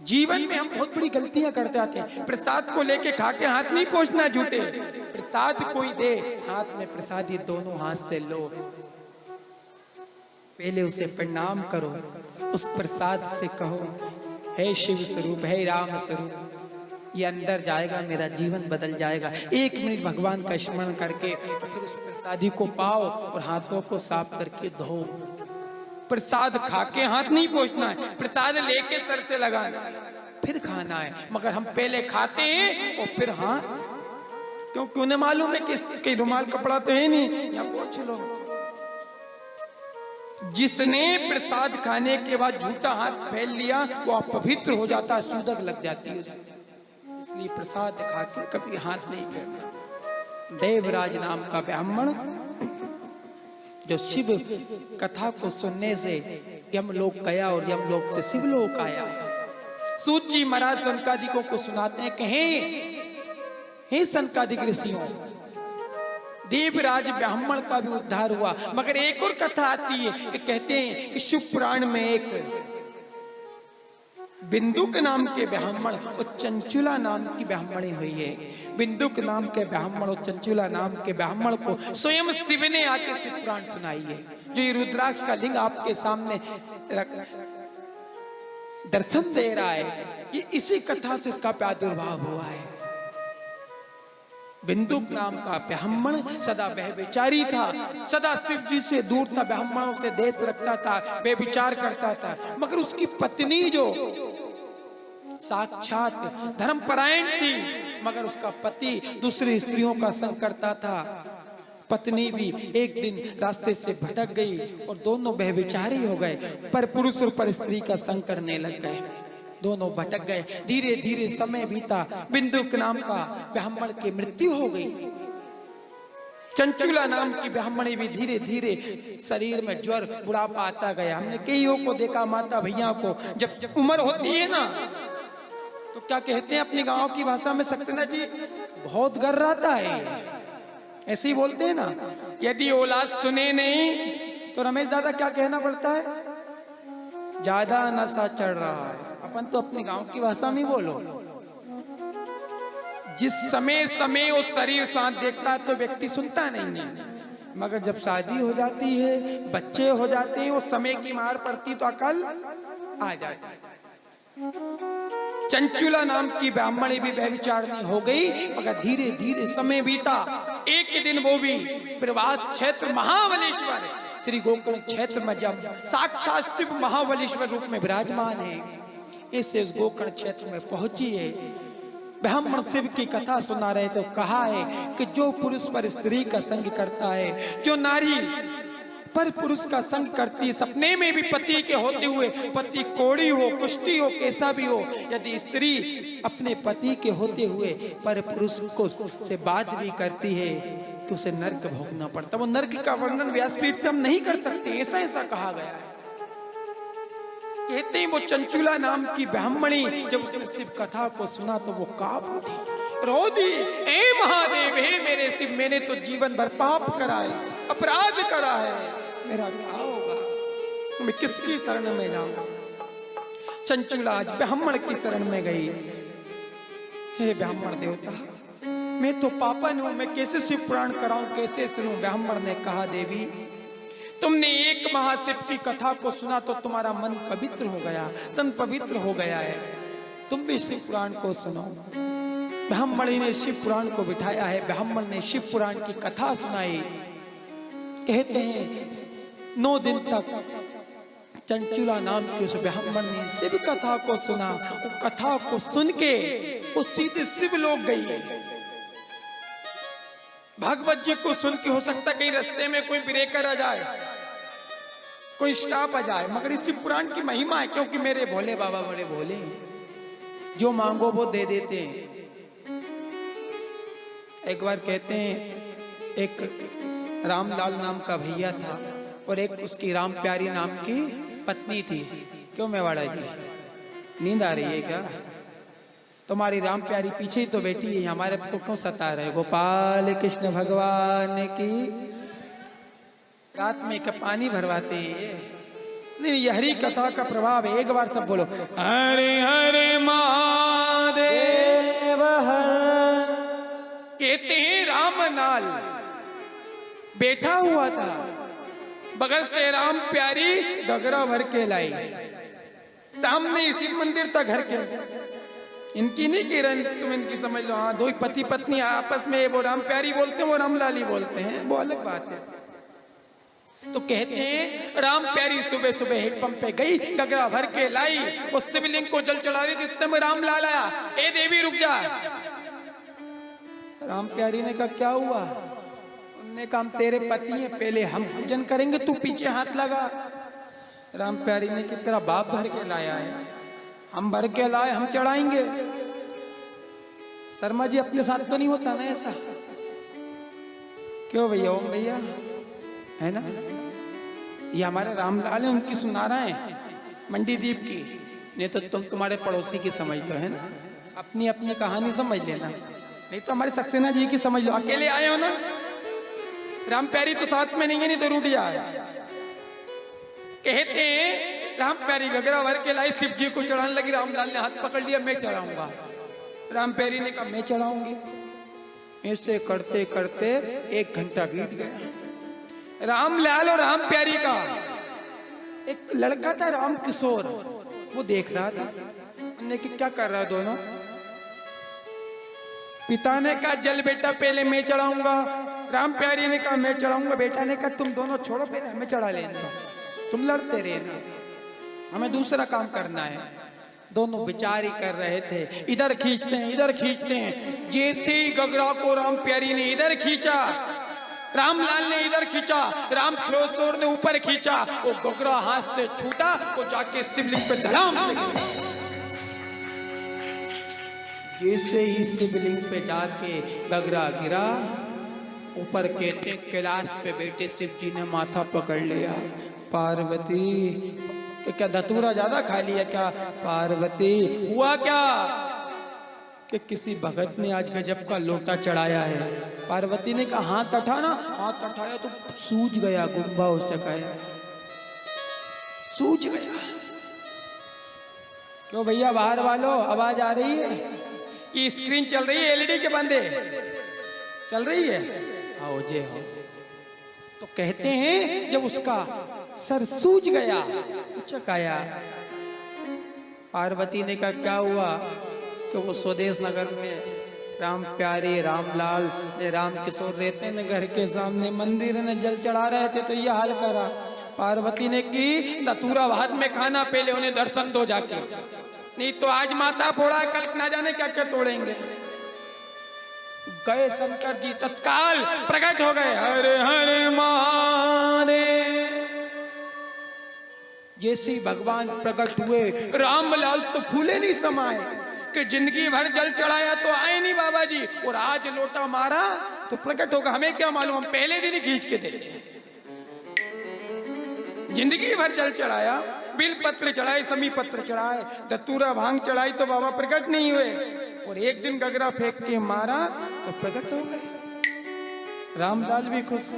जीवन में हम बहुत बड़ी गलतियां करते आते हैं। प्रसाद को लेके खा के हाथ नहीं पोंछना झूठे। प्रसाद कोई दे, हाथ में प्रसाद ये दोनों हाथ से लो, पहले उसे प्रणाम करो, उस प्रसाद से कहो हे शिव स्वरूप, हे राम स्वरूप, ये अंदर जाएगा, मेरा जीवन बदल जाएगा। 1 मिनट भगवान का स्मरण करके फिर उस प्रसादी को पाओ और हाथों को साफ करके धो। प्रसाद खा के हाथ नहीं पोंछना है, प्रसाद लेके सर से लगाना है, फिर खाना है। मगर हम पहले खाते हैं और फिर हाथ, क्योंकि उन्हें मालूम है कि रुमाल कपड़ा तो है नहीं, या पोंछ लो। जिसने प्रसाद खाने के बाद झूठा हाथ फैल लिया वो अपवित्र हो जाता है, सूदक लग जाती है उसे। इसलिए प्रसाद खा के कभी हाथ नहीं फेरना। देवराज नाम का ब्राह्मण जो शिव कथा को सुनने से यमलोक गया और यमलोक से शिवलोक आया। सूत जी महाराज सनकादिकों को सुनाते हैं कि हे सनकादिक ऋषियों, देवराज ब्राह्मण का भी उद्धार हुआ। मगर एक और कथा आती है कि कहते हैं कि शिव पुराण में एक बिंदुक नाम के ब्राह्मण और चंचुला नाम की ब्राह्मणी हुई है। बिंदुक नाम के ब्राह्मण और चंचुला नाम के ब्राह्मण को स्वयं शिव ने आके शिव पुराण सुनाई है। जो ये रुद्राक्ष का लिंग आपके सामने दर्शन दे रहा है, ये इसी कथा से इसका प्रादुर्भाव हुआ है। बिंदुक नाम का ब्राह्मण सदा व्यभिचारी था, सदा शिव जी से दूर था, ब्राह्मणों से देश रखता था, व्यभिचार करता था। मगर उसकी पत्नी जो साक्षात धर्मपरायण थी, मगर उसका पति दूसरी स्त्रियों का संग करता था। पत्नी भी एक दिन रास्ते से भटक गई और दोनों व्यभिचारी हो गए, पर पुरुष और पर स्त्री का संग करने लग गए। दोनों भटक गए, धीरे धीरे समय बीता, बिंदुक नाम का ब्राह्मण की मृत्यु हो गई। चंचुला नाम की ब्राह्मणी भी धीरे धीरे शरीर में ज्वर बुढ़ापा आता गया। हमने कईयों को देखा, माता भैया को जब उम्र होती है ना तो क्या कहते हैं अपनी गांव की भाषा में, सक्सेना जी बहुत गर्राता है, ऐसे ही बोलते हैं ना। यदि औलाद सुने नहीं तो रमेश दादा क्या कहना पड़ता है, ज्यादा नशा चढ़ रहा है। अपन तो अपने गांव की भाषा में बोलो। जिस समय समय वो शरीर साथ देखता है तो व्यक्ति सुनता नहीं है, मगर जब शादी हो जाती है, बच्चे हो जाते हैं, वो समय की मार पड़ती तो अकल आ जाती है। चंचुला नाम की ब्राह्मणी भी व्यभिचारिणी हो गई, मगर धीरे धीरे समय बीता। एक दिन वो भी प्रभात क्षेत्र महाबलेश्वर श्री गोकर्ण क्षेत्र में जब साक्षात शिव महाबलेश्वर रूप में विराजमान है, इस गोकर्ण क्षेत्र में पहुंची है। ब्राह्मण शिव की कथा सुना रहे तो कहा है कि जो पुरुष पर स्त्री का संग करता है, जो नारी पर पुरुष का संग करती है, सपने में भी पति के होते हुए, पति कोड़ी हो, कुष्ठी हो, कैसा भी हो, यदि स्त्री अपने पति के होते हुए पर पुरुष को से बात भी करती है तो उसे नरक भोगना पड़ता। वो नरक का वर्णन व्यासपीठ से हम नहीं कर सकते, ऐसा ऐसा कहा गया है। कहते हैं वो चंचुला नाम की ब्राह्मणी जब उसने शिव कथा को सुना तो वो कांप उठी, रो दी, ए महादेव, हे मेरे शिव, मैंने तो जीवन भर पाप करा है, अपराध करा है, मेरा क्या होगा, मैं किसकी शरण में जाऊं। चंचुला आज ब्राह्मण की शरण में गई। हे ब्राह्मण देवता, मैं तो पापन हूं, मैं कैसे शिव पुराण कराऊं, कैसे सुनूं। ब्राह्मण ने कहा, देवी तुमने एक महाशिव की कथा को सुना तो तुम्हारा मन पवित्र हो गया, तन पवित्र हो गया है, तुम भी शिव पुराण को सुनो। ब्राह्मणी ने शिव पुराण को बिठाया है, ब्राह्मण ने शिव पुराण की कथा सुनाई। कहते हैं 9 दिन तक चंचुला नाम के उस ब्राह्मण ने शिव कथा को सुना। वो कथा को सुन के वो सीधे शिव लोक गई। भागवत जी को सुन के हो सकता कहीं रास्ते में कोई ब्रेकर आ जाए, कोई स्टॉप आ जाए, मगर इस शिव पुराण की महिमा है, क्योंकि मेरे भोले बाबा बड़े भोले, जो मांगो वो दे देते हैं। एक बार कहते हैं एक रामलाल नाम का भैया था और एक उसकी राम प्यारी नाम की पत्नी थी। क्यों मेवाड़ा जी, नींद आ रही है क्या? तुम्हारी राम प्यारी पीछे ही तो बैठी है, हमारे को क्यों सता रहे? गोपाल कृष्ण भगवान की। रात में क्या पानी भरवाते हैं, नहीं, ये हरि कथा का प्रभाव है। एक बार सब बोलो, हरे हरे महादेव हर। कहते हैं राम नाल बैठा हुआ था, बगल से राम प्यारी गगरा भर के लाई, सामने शिव मंदिर था घर के। इनकी नहीं किरण, तुम इनकी समझ लो। हाँ, दो पति पत्नी आपस में, वो राम प्यारी बोलते हैं, वो रामलाली बोलते हैं, वो अलग बात है। तो कहते हैं राम प्यारी सुबह सुबह हेडपंप पे गई, गगरा भर के लाई, उस शिवलिंग को जल चढ़ा रही थी, इतने में राम लाल आया, ए देवी रुक जा। राम प्यारी ने कहा क्या हुआ? उन्होंने कहा हम तेरे पति हैं, पहले हम पूजन करेंगे, तू पीछे हाथ लगा। राम प्यारी ने कहा तेरा बाप भर के लाया है, हम भर के लाए, हम चढ़ाएंगे। शर्मा जी अपने साथ तो नहीं होता ना ऐसा, क्यों भैया? ओम भैया है ना, ये हमारे रामलाल है, उनकी सुना रहे हैं मंडी दीप की, नहीं तो तुम तुम्हारे पड़ोसी की समझ लो, है ना। अपनी अपनी कहानी समझ लेना, नहीं तो हमारे सक्सेना जी की समझ लो। अकेले आए हो ना, राम प्यारी तो साथ में नहीं है, नहीं तो रूठ जाए। कहते हैं राम प्यारी गगरा भर के लाई, शिव जी को चढ़ाने लगी, रामलाल ने हाथ पकड़ लिया, मैं चढ़ाऊंगा। राम प्यारी ने कहा मैं चढ़ाऊंगी। ऐसे करते करते 1 घंटा बीत गया। रामलाल और राम प्यारी का एक लड़का था राम किशोर, वो देख रहा था, उन्होंने कि क्या कर रहा है दोनों। पिता ने कहा जल बेटा पहले मैं चढ़ाऊंगा, राम प्यारी ने कहा मैं चढ़ाऊंगा। बेटा ने कहा तुम दोनों छोड़ो, पहले हमें चढ़ा लेना, तुम लड़ते रहना, हमें दूसरा काम करना है। दोनों विचार ही कर रहे थे, इधर खींचते हैं इधर खींचते हैं। जैसे ही गगरा को राम प्यारी ने इधर खींचा, रामलाल ने इधर खींचा, राम किशोर ने ऊपर खींचा, वो गगरा हाथ से छूटा, वो जाके शिवलिंग पे धड़ाम से गिरा। जैसे ही शिवलिंग पे जाके गगरा गिरा, ऊपर कहते कैलाश पे बैठे शिव जी ने माथा पकड़ लिया। पार्वती, तो क्या धतूरा ज्यादा खा लिया क्या? पार्वती, हुआ क्या कि किसी भगत ने आज गजब का लोटा चढ़ाया है। पार्वती ने कहा हाथ उठाना, हाथ उठाया तो सूज गया, गुम्बा हो चुका है, सूज गया। क्यों भैया बाहर वालों, आवाज आ रही है? ये स्क्रीन चल रही है, एलईडी के बंदे चल रही है, आओ जे हो। तो कहते हैं जब उसका सर सूज गया, उचक आया। पार्वती ने कहा क्या हुआ? कि वो स्वदेश नगर में राम प्यारे रामलाल ने राम किशोर रहते न घर के सामने मंदिर ने जल चढ़ा रहे थे, तो ये हाल करा। पार्वती ने की धतूरा भात में खाना, पहले उन्हें दर्शन दो जाके, नहीं तो आज माता फोड़ा, कल ना जाने क्या क्या तोड़ेंगे। गए शंकर जी, तत्काल प्रकट हो गए, हरे हरे महादेव। जैसे ही भगवान प्रकट हुए, रामलाल तो फूले नहीं समाए कि जिंदगी भर जल चढ़ाया तो आए नहीं बाबा जी, और आज लोटा मारा तो प्रकट होगा। हमें क्या मालूम, हम पहले दिन ही खींच के देते। जिंदगी भर जल चढ़ाया, बिल पत्र चढ़ाए, समी पत्र चढ़ाए, धतूरा भांग चढ़ाई, तो बाबा प्रकट नहीं हुए। और एक दिन गगरा फेंक के मारा तो प्रकट हो गए। रामलाल भी खुश।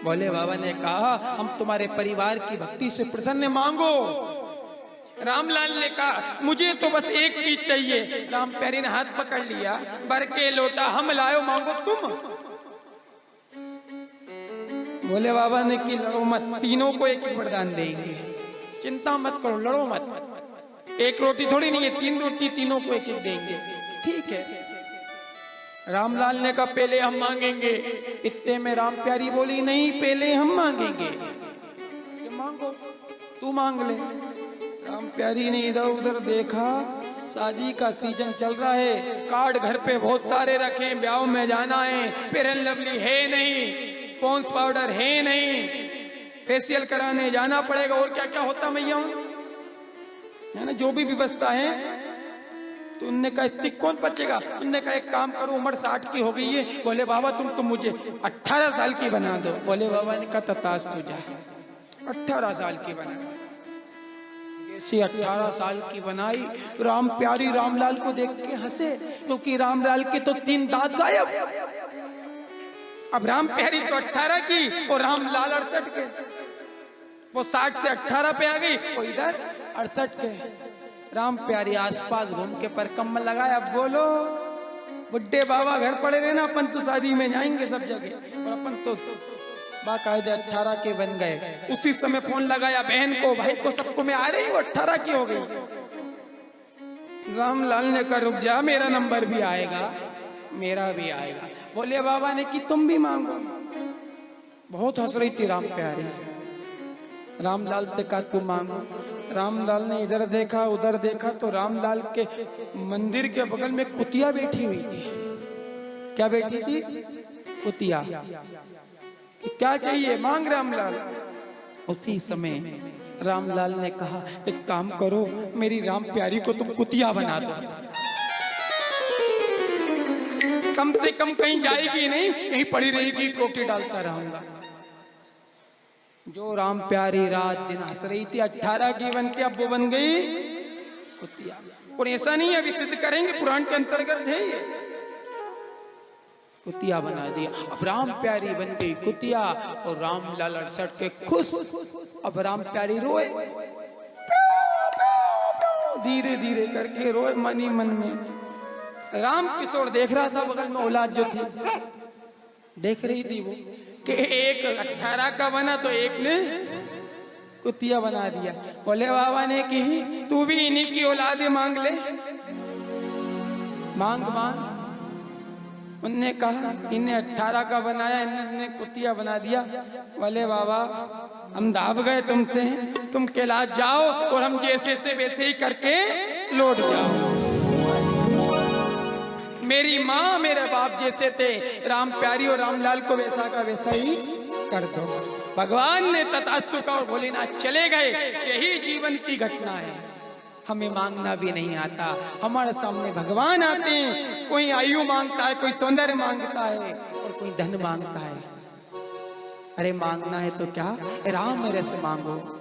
बोले बाबा ने कहा हम तुम्हारे परिवार की भक्ति से प्रसन्न, मांगो। रामलाल ने कहा मुझे तो बस एक चीज चाहिए। राम प्यारी ने हाथ पकड़ लिया, भर के लोटा हम लायो, मांगो तुम। बोले बाबा ने कि लड़ो मत, तीनों को एक एक वरदान देंगे, चिंता मत करो, लड़ो मत। एक रोटी थोड़ी नहीं है, 3 रोटी, तीनों को एक एक देंगे। ठीक है। रामलाल ने कहा पहले हम मांगेंगे। इतने में राम प्यारी बोली नहीं, पहले हम मांगेंगे। ये मांगो, तू मांग ले। राम प्यारी ने इधर उधर देखा, शादी का सीजन चल रहा है, कार्ड घर पे बहुत सारे रखे, ब्याह में जाना है, फेयर लवली है नहीं, पॉन्स पाउडर है नहीं, फेशियल कराने जाना पड़ेगा, और क्या क्या होता मैया है ना, जो भी व्यवस्था है। तो उनने कहा इतनी कौन बचेगा? उनने कहा एक काम करो, उम्र 60 की हो गई है। बोले बाबा तुम मुझे 18 साल की बना दो। बोले बाबा ने कहा तताश तुझा, 18 साल की बना। जैसे 18 साल की बनाई, राम प्यारी रामलाल को देख के हंसे, क्योंकि रामलाल के तो 3 दांत गायब। अब राम प्यारी तो 18 की और रामलाल 68 के। वो 60 से 18 पे आ गई, वो इधर 68 के। राम प्यारी आसपास घूम के पर कम्बल लगाया, बोलो बुड्ढे बाबा घर पड़े रहे ना, अपन तो शादी में जाएंगे सब जगह, और अपन तो बाकायदे 18 के बन गए। उसी समय फोन लगाया बहन को, भाई को, सबको, मैं आ रही हूँ, 18 की हो गई। रामलाल ने कहा रुक जा, मेरा नंबर भी आएगा, मेरा भी आएगा। बोले बाबा ने कि तुम भी मांगो। बहुत हंस रही थी राम प्यारी। रामलाल से कहा तू मांगो। रामलाल ने इधर देखा उधर देखा तो रामलाल के मंदिर के बगल में कुतिया बैठी हुई थी। क्या बैठी थी? कुतिया। क्या चाहिए? मांग रामलाल। उसी समय रामलाल ने कहा एक काम करो, मेरी राम प्यारी को तुम कुतिया बना दो, कम से कम कहीं जाएगी नहीं, यहीं पड़ी रहेगी, रोटी डालता रहूंगा। जो राम प्यारी रात दिन हंस रही थी, 18 की बन के अब वो बन गई कुतिया। और ऐसा नहीं, अभी सिद्ध करेंगे, पुराण के अंतर्गत है ये। कुतिया बना दिया। अब राम प्यारी बन गई कुतिया और रामलाल 68 के खुश। अब राम प्यारी रोए, धीरे धीरे करके रोए मन ही मन में। राम किशोर देख रहा था, बगल में औलाद जो थी देख रही थी वो कि एक 18 का बना तो एक ने कुतिया बना दिया। बोले बाबा ने कि तू भी इन्हीं की औलादे मांग ले, मांग मांग। उनने कहा इन्हें 18 का बनाया, इन्होंने कुतिया बना दिया। बोले बाबा हम दाब गए तुमसे, तुम कैलाश जाओ और हम जैसे से वैसे ही करके लौट जाओ। मेरी माँ मेरे बाप जैसे थे, राम प्यारी और रामलाल को वैसा का वैसा ही कर दो। भगवान ने तथास्तु कहा और भोलेनाथ चले गए। यही जीवन की घटना है। हमें मांगना भी नहीं आता, हमारे सामने भगवान आते हैं। कोई आयु मांगता है, कोई सौंदर्य मांगता है और कोई धन मांगता है। अरे मांगना है तो क्या, राम मेरे से मांगो।